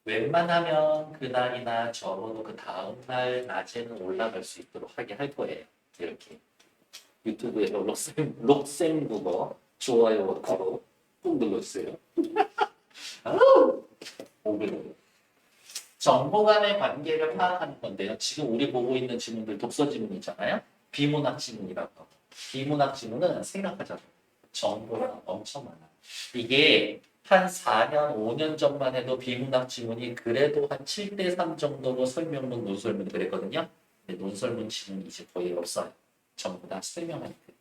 웬만하면 그날이나 적어도 그 다음날 낮에는 올라갈 수 있도록 하게 할 거예요. 이렇게 유튜브에서 록쌤 국어 좋아요 구독 꼭 눌러주세요. 아우, 오글오글. 정보 간의 관계를 파악하는 건데요. 지금 우리 보고 있는 지문들 독서 지문 있잖아요. 비문학 지문이라고. 비문학 지문은 생각하자고. 정보가 엄청 많아요. 이게 한 4년, 5년 전만 해도 비문학 지문이 그래도 한 7대 3 정도로 설명문, 논설문 그랬거든요. 근데 논설문 지문이 이제 거의 없어요. 전부 다 설명하는 글.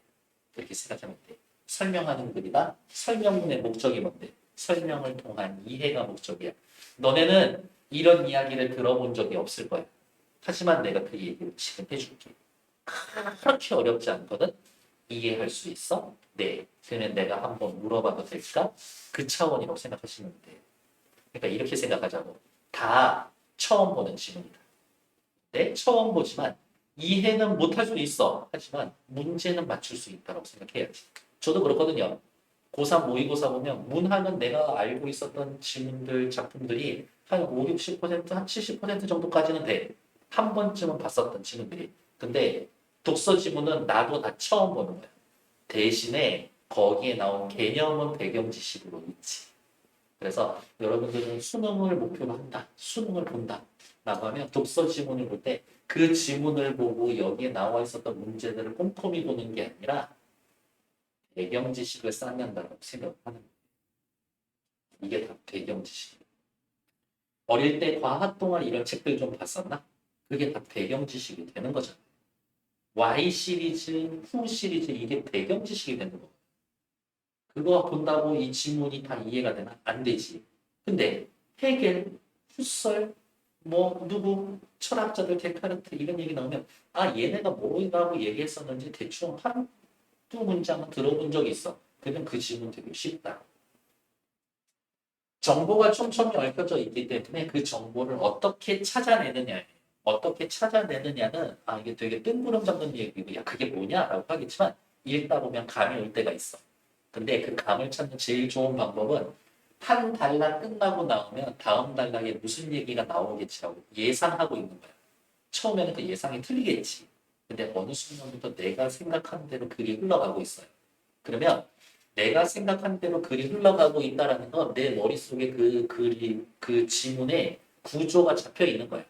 이렇게 생각하면 돼. 설명하는 글이다. 설명문의 목적이 뭔데? 설명을 통한 이해가 목적이야. 너네는 이런 이야기를 들어본 적이 없을 거야. 하지만 내가 그 얘기를 지금 해줄게. 그렇게 어렵지 않거든? 이해할 수 있어? 네. 그러면 내가 한번 물어봐도 될까? 그 차원이라고 생각하시면 돼요. 그러니까 이렇게 생각하자고. 다 처음 보는 지문이다. 네, 처음 보지만 이해는 못할 수 있어. 하지만 문제는 맞출 수 있다고 생각해야지. 저도 그렇거든요. 고3 모의고사 보면 문학은 내가 알고 있었던 지문들, 작품들이 한 5, 60%, 한 70% 정도까지는 돼. 한 번쯤은 봤었던 지문들이. 근데 독서 지문은 나도 다 처음 보는 거야. 대신에 거기에 나온 개념은 배경 지식으로 있지. 그래서 여러분들은 수능을 목표로 한다. 수능을 본다. 라고 하면 독서 지문을 볼 때 그 지문을 보고 여기에 나와 있었던 문제들을 꼼꼼히 보는 게 아니라 배경 지식을 쌓는다고 생각하는 거예요. 이게 다 배경 지식. 어릴 때 과학 동안 이런 책들 좀 봤었나? 그게 다 배경 지식이 되는 거잖아. Y 시리즈, 후 시리즈 이게 배경 지식이 되는 거. 그거 본다고 이 지문이 다 이해가 되나? 안 되지. 근데 헤겔, 후설, 뭐 누구 철학자들 데카르트 이런 얘기 나오면 아 얘네가 뭐라고 얘기했었는지 대충 한두 문장은 들어본 적이 있어. 그러면 그 지문 되게 쉽다. 정보가 촘촘히 얽혀져 있기 때문에 그 정보를 어떻게 찾아내느냐. 어떻게 찾아내느냐는 아 이게 되게 뜬구름 잡는 얘기고 야 그게 뭐냐라고 하겠지만 읽다 보면 감이 올 때가 있어. 근데 그 감을 찾는 제일 좋은 방법은 한 단락 끝나고 나오면 다음 단락에 무슨 얘기가 나오겠지라고 예상하고 있는 거야. 처음에는 그 예상이 틀리겠지. 근데 어느 순간부터 내가 생각한 대로 글이 흘러가고 있어요. 그러면 내가 생각한 대로 글이 흘러가고 있다라는 건 내 머릿속에 그 글이, 그 지문의 구조가 잡혀 있는 거야.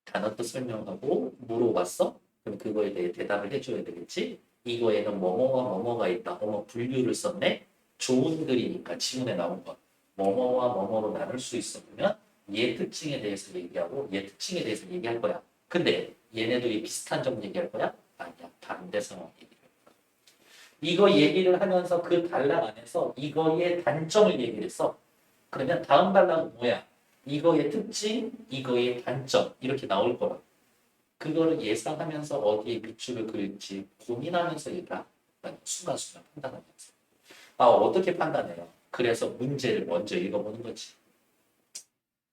단어도 설명하고 물어봤어? 그럼 그거에 대해 대답을 해줘야 되겠지? 이거에는 뭐뭐와 뭐뭐가 있다. 어머 분류를 썼네? 좋은 글이니까 지문에 나온 것. 뭐뭐와 뭐뭐로 나눌 수 있어. 그러면 얘 특징에 대해서 얘기하고 얘 특징에 대해서 얘기할 거야. 근데 얘네도 이 비슷한 점 얘기할 거야? 아니야. 반대 상황 얘기할 거야. 이거 얘기를 하면서 그 단락 안에서 이거의 단점을 얘기를 했어. 그러면 다음 단락은 뭐야? 이거의 특징, 이거의 단점 이렇게 나올 거라. 그거를 예상하면서 어디에 밑줄을 그릴지 고민하면서 얘가 순간순간 판단하면서. 아 어떻게 판단해요? 그래서 문제를 먼저 읽어보는 거지.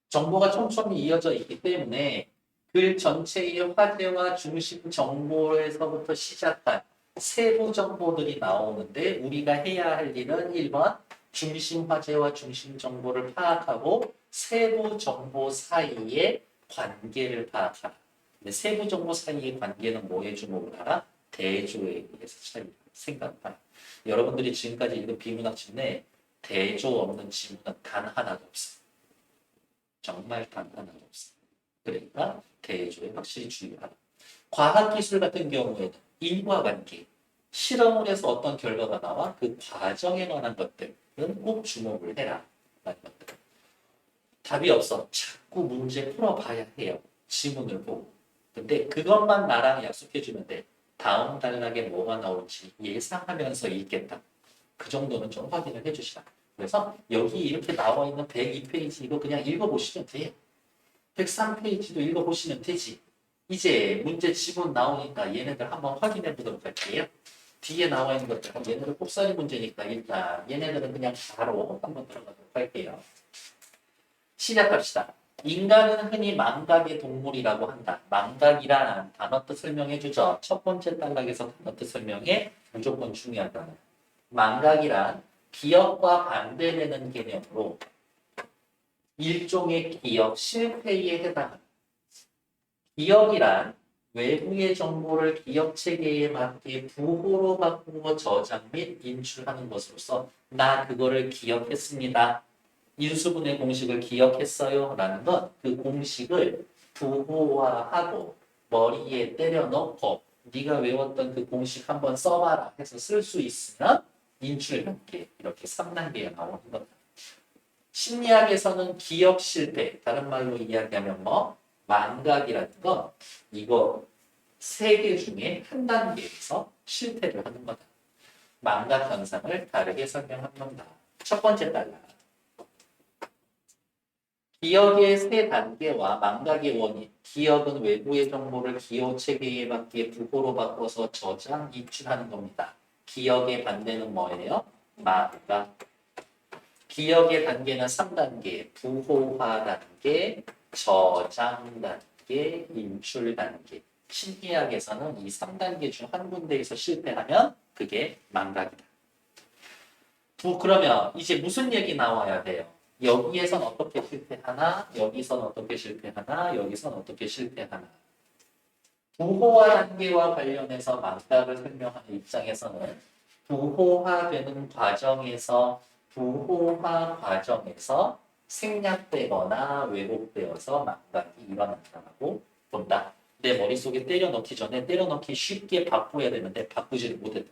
정보가 촘촘히 이어져 있기 때문에 글 전체의 화제와 중심 정보에서부터 시작한 세부 정보들이 나오는데 우리가 해야 할 일은 1번 중심 화제와 중심 정보를 파악하고 세부 정보 사이의 관계를 파악하라. 근데 세부 정보 사이의 관계는 뭐에 주목을 하라? 대조에 의해서 생각하라. 여러분들이 지금까지 읽은 비문학 지문에 대조 없는 지문은 단 하나도 없어요. 정말 단 하나도 없어요. 그러니까 대조에 확실히 주의하라. 과학기술 같은 경우에는 인과관계, 실험을 해서 어떤 결과가 나와 그 과정에 관한 것들은 꼭 주목을 해라. 라는 것들. 답이 없어. 자꾸 문제 풀어봐야 해요. 지문을 보고. 근데 그것만 나랑 약속해주면 돼. 다음 단락에 뭐가 나올지 예상하면서 읽겠다. 그 정도는 좀 확인을 해주시라. 그래서 여기 이렇게 나와 있는 102페이지 이거 그냥 읽어보시면 돼요. 103페이지도 읽어보시면 되지. 이제 문제 지문 나오니까 얘네들 한번 확인해 보도록 할게요. 뒤에 나와 있는 것들 얘네들 꼽사리 문제니까 일단 얘네들은 그냥 바로 한번 들어가도록 할게요. 시작합시다. 인간은 흔히 망각의 동물이라고 한다. 망각이란 단어 뜻 설명해 주죠. 첫 번째 단락에서 단어 뜻 설명해 무조건 중요하다. 망각이란 기억과 반대되는 개념으로 일종의 기억 실패에 해당합니다. 기억이란 외부의 정보를 기억 체계에 맞게 부호로 바꾸어 저장 및 인출하는 것으로서 나 그거를 기억했습니다. 인수분해 공식을 기억했어요. 라는 건 그 공식을 부호화하고 머리에 때려 넣고 네가 외웠던 그 공식 한번 써봐라 해서 쓸 수 있으면 인출 단계 이렇게 3단계가 나오는 겁니다. 심리학에서는 기억 실패, 다른 말로 이야기하면 뭐 망각이라는 건 이거 3개 중에 한 단계에서 실패를 하는 거다. 망각 현상을 다르게 설명합니다. 첫 번째 달라. 기억의 3단계와 망각의 원인. 기억은 외부의 정보를 기억 체계에 맞게 부호로 바꿔서 저장, 인출하는 겁니다. 기억의 반대는 뭐예요? 망각. 기억의 단계는 3단계, 부호화 단계, 저장 단계, 인출 단계. 심리학에서는 이 3단계 중 한 군데에서 실패하면 그게 망각이다. 그러면 이제 무슨 얘기 나와야 돼요? 여기에선 어떻게 실패하나, 여기선 어떻게 실패하나, 여기선 어떻게 실패하나. 부호화 단계와 관련해서 망각을 설명하는 입장에서는 부호화되는 과정에서 생략되거나 왜곡되어서 망각이 일어난다고 본다. 내 머릿속에 때려넣기 전에 때려넣기 쉽게 바꾸어야 되는데 바꾸지를 못했다.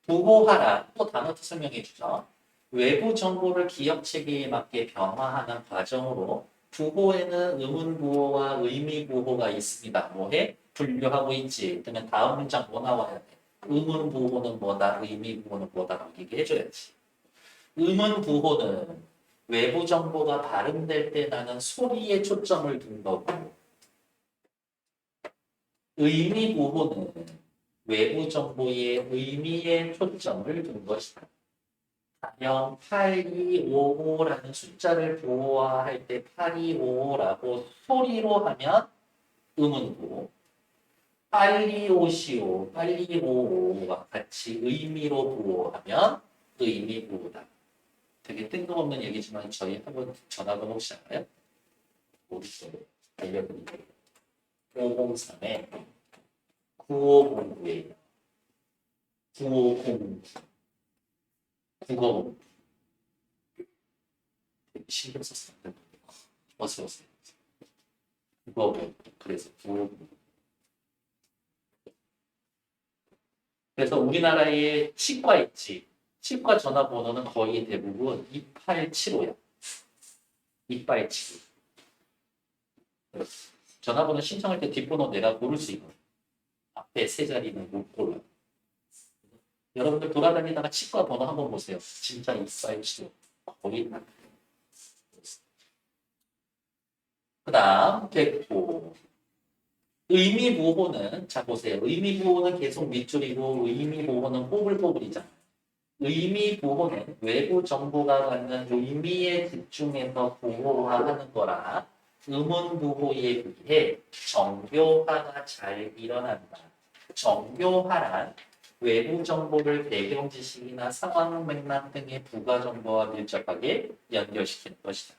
부호화란 또 단어 설명해 주죠. 외부 정보를 기억 체계에 맞게 변화하는 과정으로 부호에는 의문부호와 의미부호가 있습니다. 뭐해? 분류하고 있지. 그러면 다음 문장 뭐 나와야 돼? 의문부호는 뭐다? 의미부호는 뭐다라고 얘기해줘야지. 의문부호는 외부 정보가 발음될 때 나는 소리에 초점을 둔 거고 의미부호는 외부 정보의 의미에 초점을 둔 것이다. 가령 8255라는 숫자를 부호화할 때 8255라고 소리로 하면 의문부호, 빨리 오시오, 빨리 오오와 같이 의미로 부호하면 의미부호다. 되게 뜬금없는 얘기지만 저희 한번 전화번호 혹시 알아요? 모르겠어요. 알려드릴게요. 503에 9509예요. 9509. 국어 되게 신경 썼어요. 어서 오세요. 국어 그래서 국어. 그래서 우리나라에 치과 있지. 치과 전화번호는 거의 대부분 2875야. 2875. 전화번호 신청할 때 뒷번호 내가 고를 수 있거든. 앞에 3자리는 못 골라. 여러분들 돌아다니다가 치과 번호 한번 보세요. 진짜 2875. 거의 다. 그 다음 됐고 의미부호는 자 보세요. 의미부호는 계속 밑줄이고 의미부호는 꼬불꼬불이잖아요. 의미부호는 외부 정보가 갖는 의미에 집중해서 부호화하는 거라 의문부호에 비해 정교화가 잘 일어난다. 정교화란 외부 정보를 배경 지식이나 상황 맥락 등의 부가 정보와 밀접하게 연결시키는 것이다.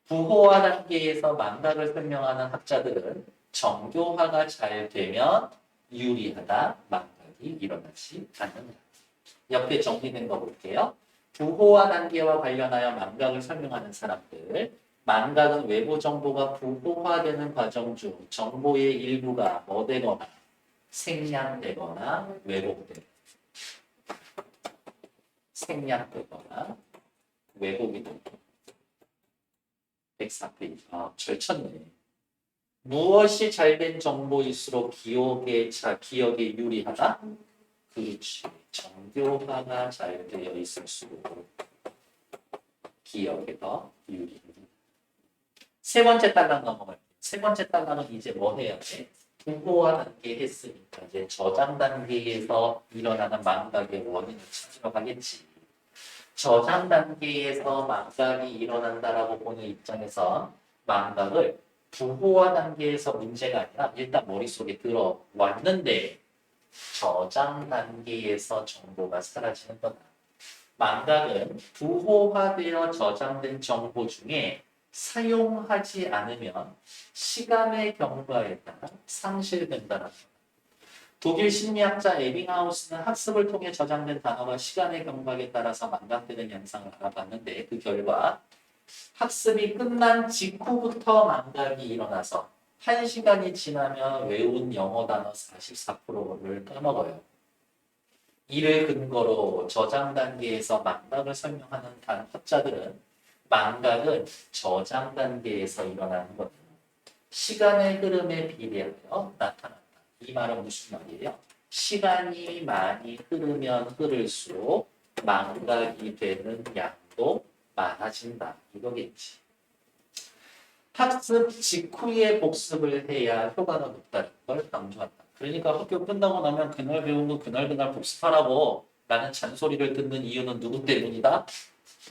부호화 단계에서 망각을 설명하는 학자들은 정교화가 잘 되면 유리하다, 망각이 일어나지 않는다. 옆에 정리된 거 볼게요. 부호화 단계와 관련하여 망각을 설명하는 사람들. 망각은 외부 정보가 부호화되는 과정 중 정보의 일부가 뭐 되거나 생략되거나 왜곡이 된다. 104페이지. 아, 절쳤네. 무엇이 잘된 정보일수록 기억에 유리하다? 그렇지. 정교화가 잘 되어 있을수록 기억에 더 유리합니다. 세 번째 단락 넘어갈게요. 세 번째 단락은 이제 뭐 해야 돼? 부호화 단계 했으니까 이제 저장 단계에서 일어나는 망각의 원인을 찾으러 가겠지. 저장 단계에서 망각이 일어난다라고 보는 입장에서 망각을 부호화 단계에서 문제가 아니라 일단 머릿속에 들어왔는데 저장 단계에서 정보가 사라지는 거다. 망각은 부호화되어 저장된 정보 중에 사용하지 않으면 시간의 경과에 따라 상실된다는 것. 독일 심리학자 에빙하우스는 학습을 통해 저장된 단어가 시간의 경과에 따라서 망각되는 현상을 알아봤는데 그 결과 학습이 끝난 직후부터 망각이 일어나서 1시간이 지나면 외운 영어 단어 44%를 까먹어요. 이를 근거로 저장 단계에서 망각을 설명하는 학자들은 망각은 저장 단계에서 일어나는 것, 시간의 흐름에 비례하여 나타난다. 이 말은 무슨 말이에요? 시간이 많이 흐르면 흐를수록 망각이 되는 양도 많아진다. 이거겠지. 학습 직후에 복습을 해야 효과가 높다는 걸 강조한다. 그러니까 학교 끝나고 나면 그날 배운 거 그날 복습하라고 라는 잔소리를 듣는 이유는 누구 때문이다?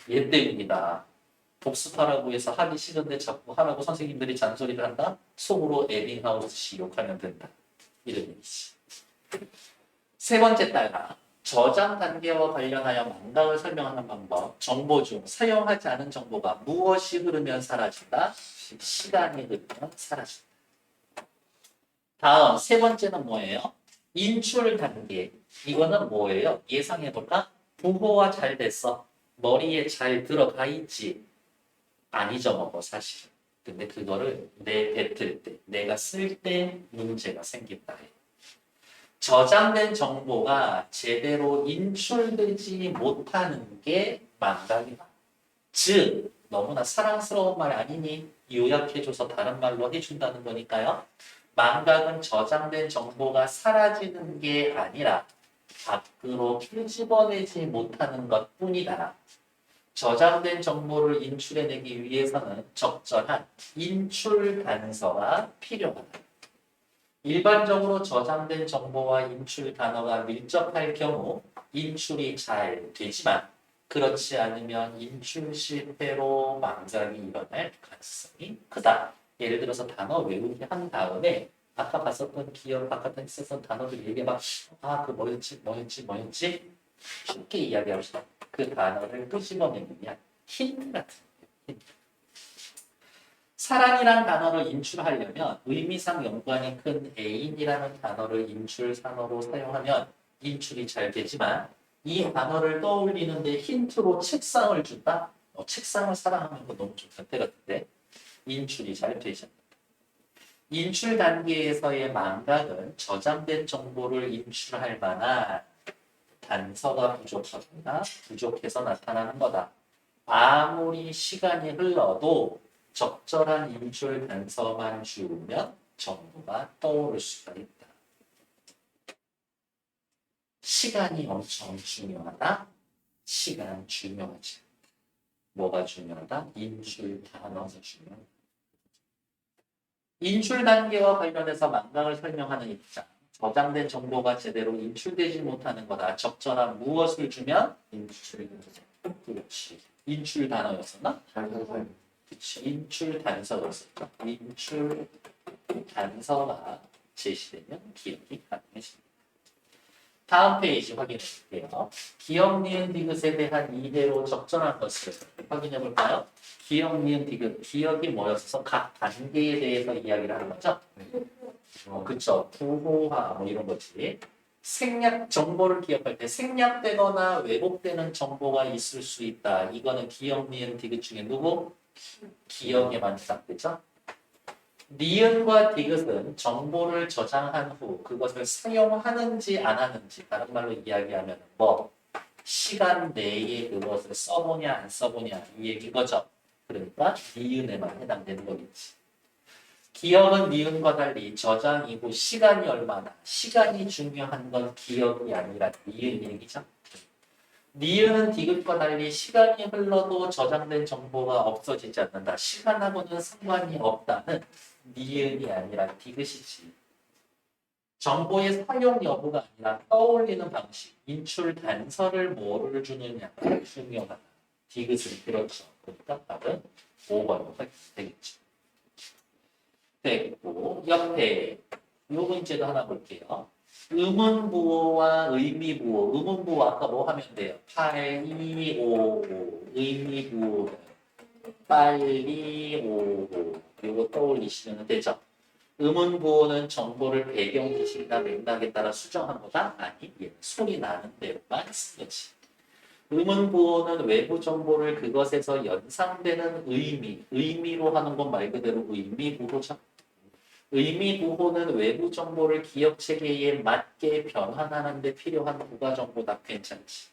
얘 때문이다. 복습하라고 해서 하기 싫은데 자꾸 하라고 선생님들이 잔소리를 한다? 속으로 에빙하우스 씨 욕하면 된다. 이런 얘기지. 세 번째 따라 저장 단계와 관련하여 망각을 설명하는 방법. 정보 중 사용하지 않은 정보가 무엇이 흐르면 사라진다? 시간이 흐르면 사라진다. 다음 세 번째는 뭐예요? 인출 단계. 이거는 뭐예요? 예상해볼까? 부호화 잘 됐어. 머리에 잘 들어가 있지. 안 잊어먹어 사실. 근데 그거를 내뱉을 때, 내가 쓸 때 문제가 생긴다. 저장된 정보가 제대로 인출되지 못하는 게 망각이다. 즉, 너무나 사랑스러운 말 아니니 요약해줘서 다른 말로 해준다는 거니까요. 망각은 저장된 정보가 사라지는 게 아니라 밖으로 끄집어내지 못하는 것 뿐이다. 저장된 정보를 인출해내기 위해서는 적절한 인출 단서가 필요하다. 일반적으로 저장된 정보와 인출 단어가 밀접할 경우 인출이 잘 되지만 그렇지 않으면 인출 실패로 망각이 일어날 가능성이 크다. 예를 들어서 단어 외우기 한 다음에 아까 봤었던 기억, 바깥에 있었던 단어들 얘기해봐. 그 뭐였지? 쉽게 이야기합시다. 그 단어를 끄집어내느냐 힌트 같은 거예요. 사랑이란 단어를 인출하려면 의미상 연관이 큰 애인이라는 단어를 인출 단어로 사용하면 인출이 잘 되지만 이 단어를 떠올리는데 힌트로 책상을 준다? 책상을 사랑하는 거 너무 좀 변태 같은데 인출이 잘 되지 않는다. 인출 단계에서의 망각은 저장된 정보를 인출할 만한 단서가 부족하거나 부족해서 나타나는 거다. 아무리 시간이 흘러도 적절한 인출 단서만 주면 정보가 떠오를 수가 있다. 시간이 엄청 중요하다. 시간 중요하지. 뭐가 중요하다? 인출 단어가 중요하다. 인출 단계와 관련해서 망각을 설명하는 입장. 저장된 정보가 제대로 인출되지 못하는 거다. 적절한 무엇을 주면 인출. 그렇지. 인출 단어였었나? 그치. 인출 단서였었죠. 인출 단서가 제시되면 기억이 가능해집니다. 다음 페이지 확인해 볼게요. 기억, 니은, 디귿에 대한 이해로 적절한 것을 확인해 볼까요? 기억, 니은, 디귿. 기억이 뭐였어서 각 단계에 대해서 이야기를 하는 거죠? 그쵸. 부호화 뭐 이런 거지. 생략 정보를 기억할 때 생략되거나 왜곡되는 정보가 있을 수 있다. 이거는 기억, 니은, 디귿 중에 누구? 기억에만 해당되죠. 니은과 디귿은 정보를 저장한 후 그것을 사용하는지 안 하는지 다른 말로 이야기하면 뭐 시간 내에 그것을 써보냐 안 써보냐 이 얘기인 거죠. 그러니까 니은에만 해당되는 거겠지. 기억은 니은과 달리 저장이고 시간이 얼마나 시간이 중요한 건 기억이 아니라 니은 얘기죠. 니은은 디귿과 달리 시간이 흘러도 저장된 정보가 없어지지 않는다. 시간하고는 상관이 없다는 니은이 아니라 디귿이지. 정보의 사용 여부가 아니라 떠올리는 방식, 인출 단서를 뭐를 주느냐가 중요하다. 디귿은 그렇죠. 그러니까 답은 5번으로 되겠죠. 됐고 옆에 요 문제도 하나 볼게요. 의문부호와 의미부호. 의문부호 아까 뭐 하면 돼요? 8255. 의미부호 빨리 오고. 이거 떠올리시면 되죠? 의문부호는 정보를 배경 지식이나 맥락에 따라 수정한 거다? 아니, 얘는 소리 나는 대로만 쓴 거지. 의문부호는 외부 정보를 그것에서 연상되는 의미로 하는 건 말 그대로 의미부호죠. 의미부호는 외부 정보를 기억 체계에 맞게 변환하는 데 필요한 부가 정보다 괜찮지.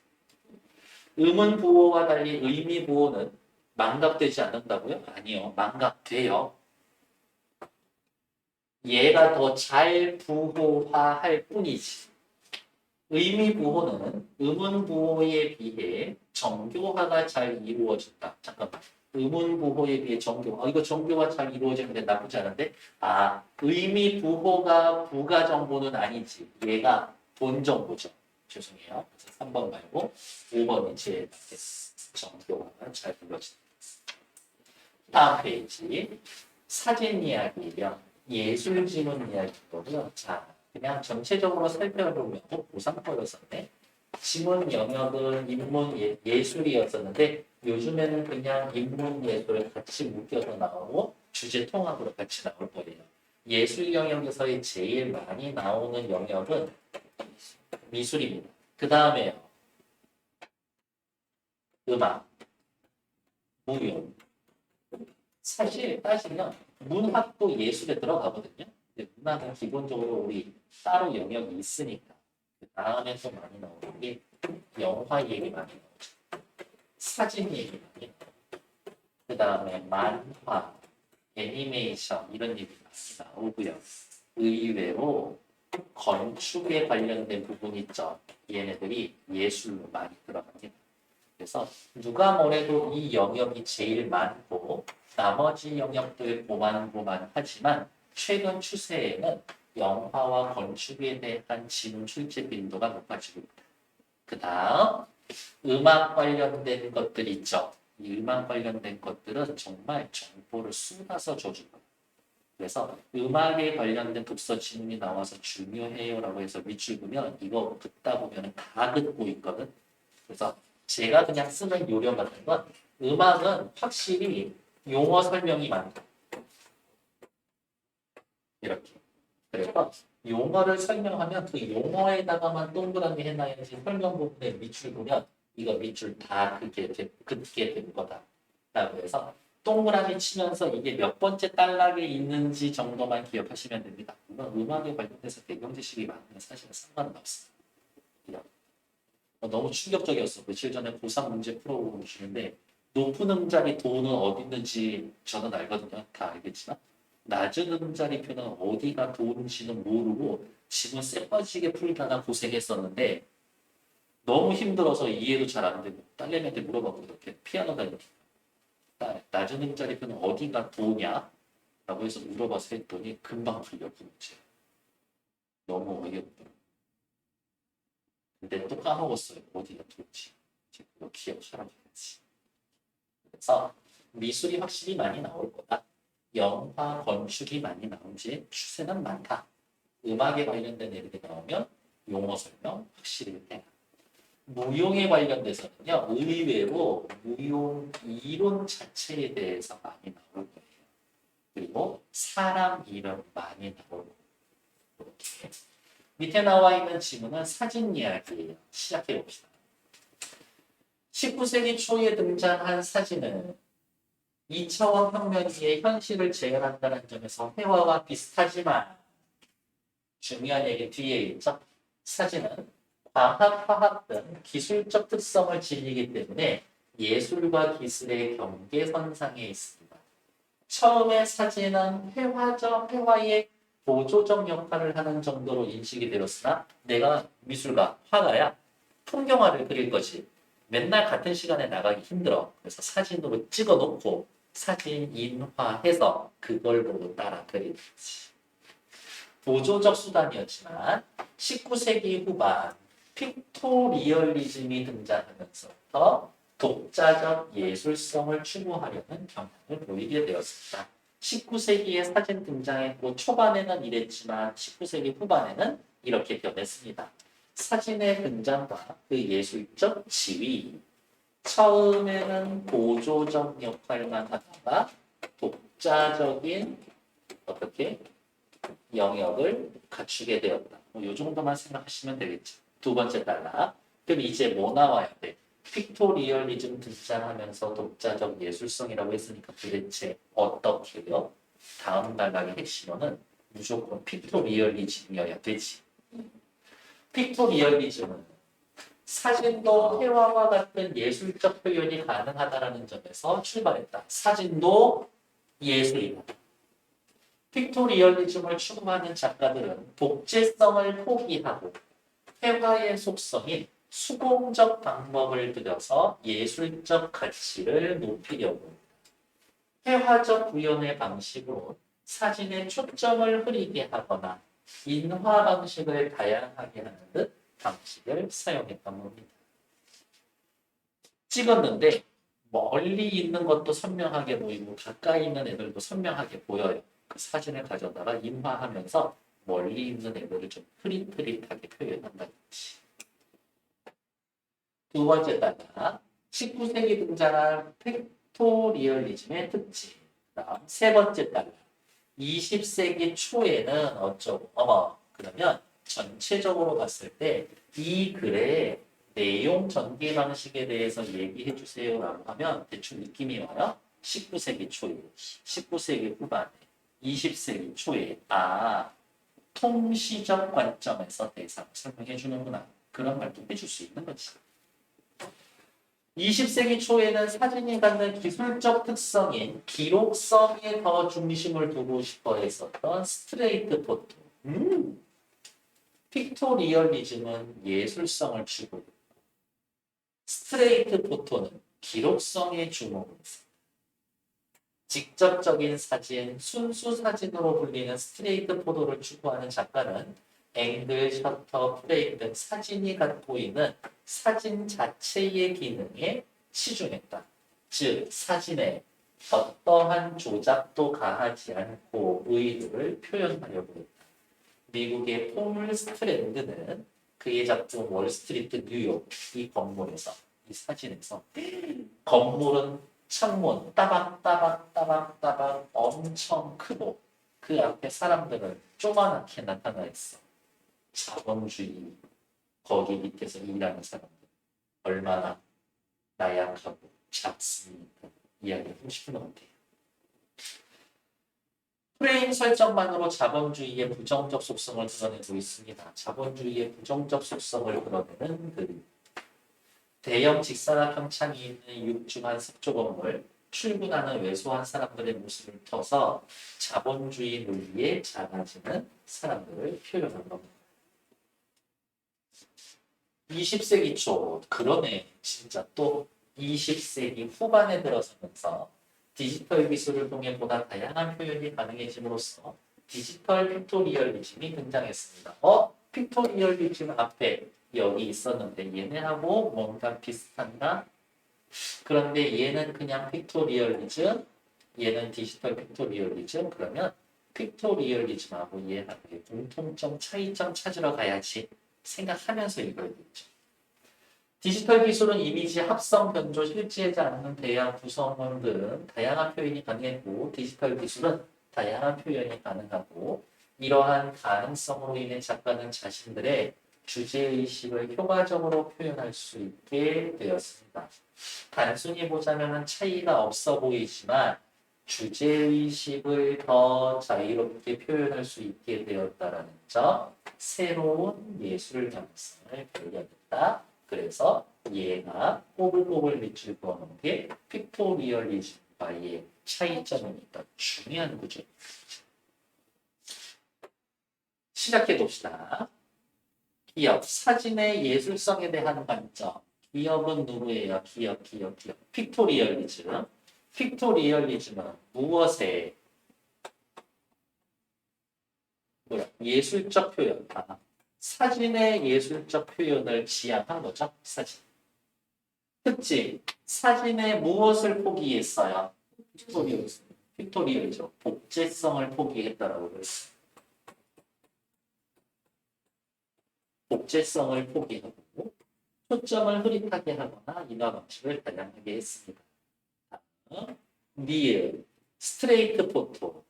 의문부호와 달리 의미부호는 망각되지 않는다고요? 아니요. 망각돼요. 얘가 더 잘 부호화할 뿐이지. 의미부호는 의문부호에 비해 정교화가 잘 이루어진다. 잠깐만. 의문부호에 비해 정교화. 이거 정교화 잘 이루어지는데 나쁘지 않은데? 아, 의미부호가 부가 정보는 아니지. 얘가 본 정보죠. 죄송해요. 그래서 3번 말고 5번이 제일 맞겠어. 정교화가 잘 이루어진다. 다음 페이지. 사진 이야기랑 예술 지문 이야기거든요. 자, 그냥 전체적으로 살펴보면 고상과였었네. 지문 영역은 예술이었었는데 요즘에는 그냥 인문 예술을 같이 묶여서 나오고 주제 통합으로 같이 나올 거예요. 예술 영역에서의 제일 많이 나오는 영역은 미술입니다. 그 다음에요. 음악, 무용. 사실 따지면 문학도 예술에 들어가거든요. 근데 문학은 기본적으로 우리 따로 영역이 있으니까 그 다음에 또 많이 나오는 게 영화 얘기 많이 나오죠. 사진 얘기 많이 나오고 그 다음에 만화, 애니메이션 이런 얘기 많이 나오고요. 의외로 건축에 관련된 부분 있죠. 얘네들이 예술로 많이 들어갑니다. 그래서 누가 뭐래도 이 영역이 제일 많고 나머지 영역들 고만고만하지만 최근 추세에는 영화와 건축에 대한 지문 출제 빈도가 높아지고 있다. 그 다음 음악 관련된 것들 있죠. 이 음악 관련된 것들은 정말 정보를 쏟아서 줘준다. 그래서 음악에 관련된 독서 지문이 나와서 중요해요라고 해서 밑줄 보면 이거 듣다 보면 다 듣고 있거든. 그래서 제가 그냥 쓰는 요령 같은 건 음악은 확실히 용어 설명이 많다. 이렇게. 그래서 용어를 설명하면 그 용어에다가만 동그라미 해놔야지 설명 부분에 밑줄 보면 이거 밑줄 다 긋게 된 거다. 라고 해서 동그라미 치면서 이게 몇 번째 단락에 있는지 정도만 기억하시면 됩니다. 물론 음악에 관련돼서 배경 지식이 많으면 사실은 상관은 없어요. 너무 충격적이었어. 며칠 전에 고3 문제 풀어보고 계시는데 높은 음자리 도는 어디 있는지 저는 알거든요. 다 알겠지만 낮은 음자리표는 어디가 도는지는 모르고 지금 쎄빠지게 풀다가 고생했었는데 너무 힘들어서 이해도 잘 안 되고 딸내미한테 물어봤고 이렇게 피아노 다니니까 낮은 음자리표는 어디가 도냐? 라고 해서 물어봐서 했더니 금방 풀려 그 문제. 너무 어이없더라고요. 근데 또 까먹었어요. 어디가 도는지. 그거 기억하라고했지. 그래서 미술이 확실히 많이 나올 거다. 영화, 건축이 많이 나오지 추세는 많다. 음악에 관련된 얘기가 나오면 용어 설명 확실히 해라. 무용에 관련돼서는요. 의외로 무용 이론 자체에 대해서 많이 나올 거예요. 그리고 사람 이름 많이 나올 거예요. 이렇게. 밑에 나와 있는 지문은 사진 이야기예요. 시작해 봅시다. 19세기 초에 등장한 사진은 2차원 평면 위에 현실을 재현한다는 점에서 회화와 비슷하지만 중요한 얘기 뒤에 있죠. 사진은 과학, 화학 등 기술적 특성을 지니기 때문에 예술과 기술의 경계선상에 있습니다. 처음에 사진은 회화의 보조적 역할을 하는 정도로 인식이 되었으나 내가 미술가, 화가야 풍경화를 그릴 거지. 맨날 같은 시간에 나가기 힘들어. 그래서 사진으로 찍어놓고 사진 인화해서 그걸 보고 따라 그리는 거지. 보조적 수단이었지만 19세기 후반 픽토리얼리즘이 등장하면서부터 독자적 예술성을 추구하려는 경향을 보이게 되었습니다. 19세기에 사진 등장했고 초반에는 이랬지만 19세기 후반에는 이렇게 변했습니다. 사진의 등장과 그 예술적 지위, 처음에는 보조적 역할만 하다가 독자적인 어떻게 영역을 갖추게 되었다. 이 정도만 생각하시면 되겠죠. 두 번째 단락. 그럼 이제 뭐 나와야 돼? 픽토리얼리즘 등장하면서 독자적 예술성이라고 했으니까 도대체 어떻게요? 다음 단락의 핵심어는 무조건 픽토리얼리즘이어야 되지. 픽토리얼리즘은 사진도 회화와 같은 예술적 표현이 가능하다는 점에서 출발했다. 사진도 예술이다. 픽토리얼리즘을 추구하는 작가들은 독재성을 포기하고 회화의 속성인 수공적 방법을 들여서 예술적 가치를 높이려고 회화적 구현의 방식으로 사진의 초점을 흐리게 하거나 인화 방식을 다양하게 하는 듯 방식을 사용했던 겁니다. 찍었는데 멀리 있는 것도 선명하게 보이고 가까이 있는 애들도 선명하게 보여요. 그 사진을 가져다가 인화하면서 멀리 있는 애들을 좀 흐릿흐릿하게 표현한다든지. 두 번째 단락, 19세기 등장한 팩토리얼리즘의 특징. 그다음 세 번째 단락, 20세기 초에는 어쩌고 그러면 전체적으로 봤을 때 이 글의 내용 전개 방식에 대해서 얘기해 주세요라고 하면 대충 느낌이 와요. 19세기 초에, 19세기 후반에, 20세기 초에 통시적 관점에서 대상을 설명해 주는구나. 그런 말도 해줄 수 있는 거지. 20세기 초에는 사진이 갖는 기술적 특성인 기록성에 더 중심을 두고 싶어 했었던 스트레이트 포토. 픽토리얼리즘은 예술성을 추구했고 스트레이트 포토는 기록성에 주목했습니다. 직접적인 사진, 순수 사진으로 불리는 스트레이트 포토를 추구하는 작가는 앵글, 셔터, 프레임 등 사진이 갖고 있는 사진 자체의 기능에 치중했다. 즉, 사진에 어떠한 조작도 가하지 않고 의도를 표현하려고 했다. 미국의 폴 스트랜드는 그의 작품 월스트리트 뉴욕 이 건물에서 이 사진에서 건물은 창문 따박따박따박따박 엄청 크고 그 앞에 사람들은 조그맣게 나타나 있어. 자본주의 거기 밑에서 일하는 사람들 얼마나 나약하고 작습니까? 이야기하고 싶은 것 같아요. 프레임 설정만으로 자본주의의 부정적 속성을 드러내고 있습니다. 자본주의의 부정적 속성을 드러내는 그 대형 직사각형 창이 있는 육중한 석조 건물, 출근하는 왜소한 사람들의 모습을 터서 자본주의 논리에 작아지는 사람들을 표현한 겁니다. 20세기 초, 그러네. 진짜 또 20세기 후반에 들어서면서 디지털 기술을 통해 보다 다양한 표현이 가능해짐으로써 디지털 픽토리얼리즘이 등장했습니다. 픽토리얼리즘 앞에 여기 있었는데 얘네하고 뭔가 비슷한가? 그런데 얘는 그냥 픽토리얼리즘, 얘는 디지털 픽토리얼리즘. 그러면 픽토리얼리즘하고 얘하고의 공통점, 차이점 찾으러 가야지 생각하면서 읽어야겠죠. 디지털 기술은 이미지 합성, 변조, 실제하지 않는 대양, 구성원 등 다양한 표현이 가능했고 디지털 기술은 다양한 표현이 가능하고 이러한 가능성으로 인해 작가는 자신들의 주제의식을 효과적으로 표현할 수 있게 되었습니다. 단순히 보자면 차이가 없어 보이지만 주제의식을 더 자유롭게 표현할 수 있게 되었다는 점, 새로운 예술 가능성을 발견했다. 그래서 얘가 꼬불꼬불 밑줄 그어놓은 게 픽토리얼리즘과의 차이점이니까 중요한 구조. 시작해 봅시다. 기업, 사진의 예술성에 대한 관점. 기업은 누구예요? 기업. 픽토리얼리즘. 픽토리얼리즘은 무엇에 예술적 표현. 사진의 예술적 표현을 지향한 거죠. 사진. 특징. 사진에 무엇을 포기했어요? 픽토리얼이죠. 복제성을 포기했다라고 그랬어요. 복제성을 포기하고 초점을 흐릿하게 하거나 인화 방식을 다양하게 했습니다. 니을, 스트레이트 포토,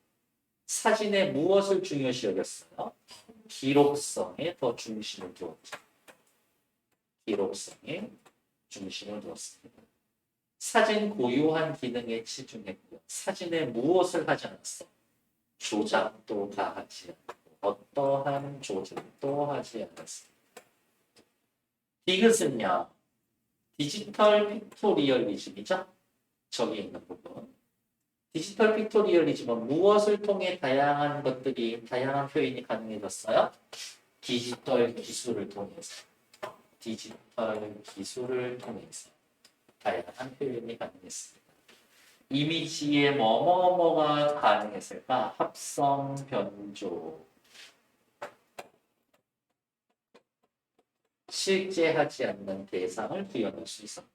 사진에 무엇을 중요시 여겼어요? 기록성에 더 중심을 두었죠. 기록성에 중심을 두었습니다. 사진 고유한 기능에 치중했고요. 사진에 무엇을 하지 않았어? 조작도 가하지 않고 어떠한 조작도 하지 않았습니다. 디귿은요. 디지털 픽토리얼리즘이죠. 저기 있는 부분. 디지털 픽토리얼리즘은 무엇을 통해 다양한 표현이 가능해졌어요? 디지털 기술을 통해서. 디지털 기술을 통해서 다양한 표현이 가능했습니다. 이미지에 뭐뭐뭐가 가능했을까? 합성, 변조. 실제 하지 않는 대상을 구현할 수 있었다.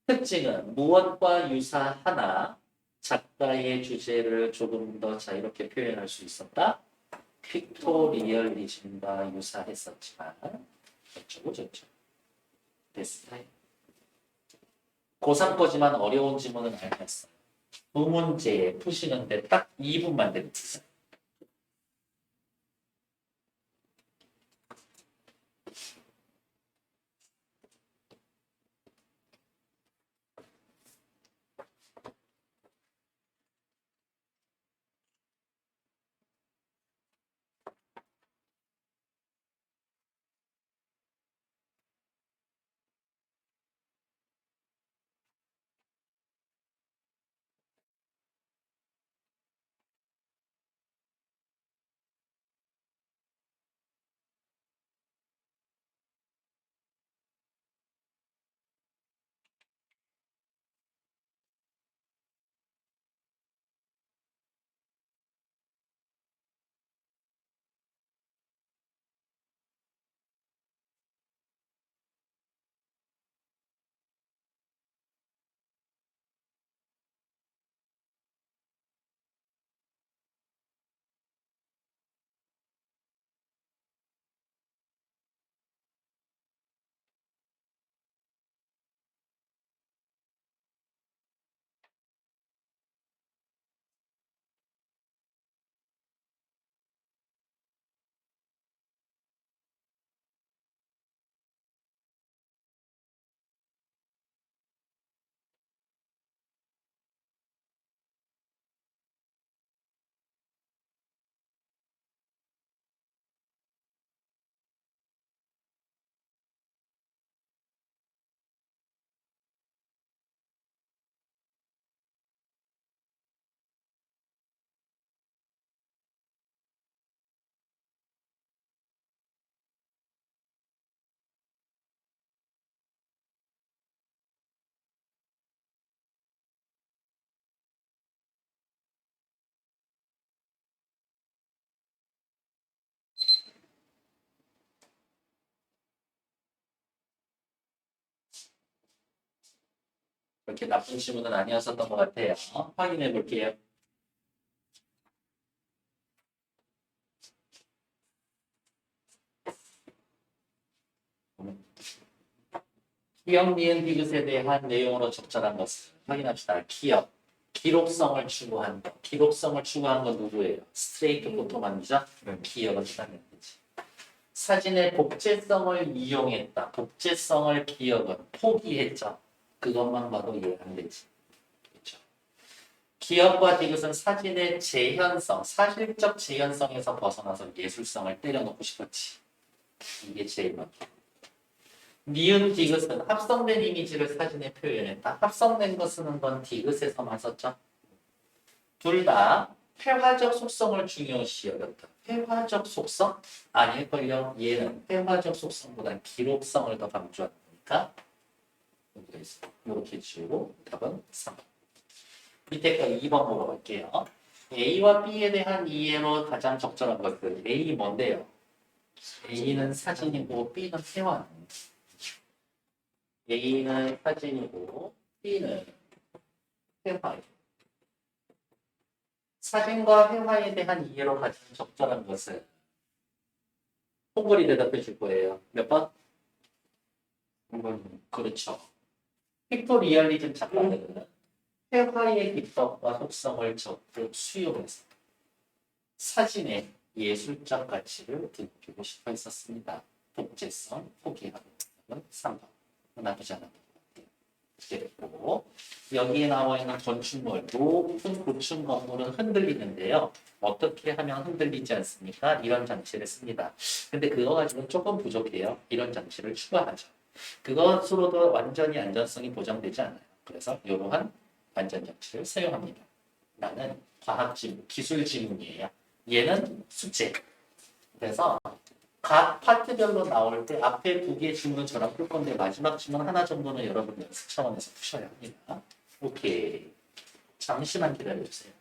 특징은 무엇과 유사하나 작가의 주제를 조금 더 자유롭게 표현할 수 있었다. 픽토리얼리즘과 유사했었지만 어쩌고 저쩌고 됐어요. 고3 거지만 어려운 지문은 아니었어요. 두 문제 푸시는데 딱 2분만 되겠어요. 그렇게 나쁜 지문은 아니었었던 것 같아요. 확인해 볼게요. 기억, 니은, 디귿에 대한 내용으로 적절한 것을 확인합시다. 기억, 기록성을 추구한 것. 기록성을 추구한 건 누구예요? 스트레이트 포토만이죠? 기억을 찾아낸 거지. 사진의 복제성을 이용했다. 복제성을 기억은 포기했죠. 그것만 봐도 이해 안 되지. 그렇죠? 기억과 디귿은 사진의 재현성, 사실적 재현성에서 벗어나서 예술성을 때려놓고 싶었지. 이게 제일 많아. 니은 디귿은 합성된 이미지를 사진에 표현했다. 합성된 거 쓰는 건 디귿에서만 썼죠. 둘 다 회화적 속성을 중요시 여겼다. 회화적 속성? 아닐걸요. 얘는 회화적 속성보다 기록성을 더 강조하는 거니까 여기가 있어. 이렇게 지우고 답은 3번. 밑에 거 2번 보러 갈게요. A와 B에 대한 이해로 가장 적절한 것은 A 뭔데요? A는 사진이고 B는 회화. A는 사진이고 B는 회화예요. 사진과 회화에 대한 이해로 가장 적절한 것은 홍보리 대답해 줄 거예요. 몇 번? 한번 그렇죠. 픽토리얼리즘 작가들은 회화의 기법과 속성을 적극 수용해서 사진의 예술적 가치를 높이고 싶어 했었습니다. 독재성, 포기하고 3번. 나쁘지 않았던 것 같아요. 이렇게 됐고 여기에 나와 있는 건축물, 높은 고층 건물은 흔들리는데요. 어떻게 하면 흔들리지 않습니까? 이런 장치를 씁니다. 근데 그거 가지고는 조금 부족해요. 이런 장치를 추가하죠. 그것으로도 완전히 안전성이 보장되지 않아요. 그래서 이러한 안전 장치를 사용합니다. 나는 과학 지문, 기술 지문이에요. 얘는 숙제. 그래서 각 파트별로 나올 때 앞에 두 개 지문은 저랑 풀 건데 마지막 지문 하나 정도는 여러분 연습 차원에서 푸셔야 합니다. 오케이. 잠시만 기다려주세요.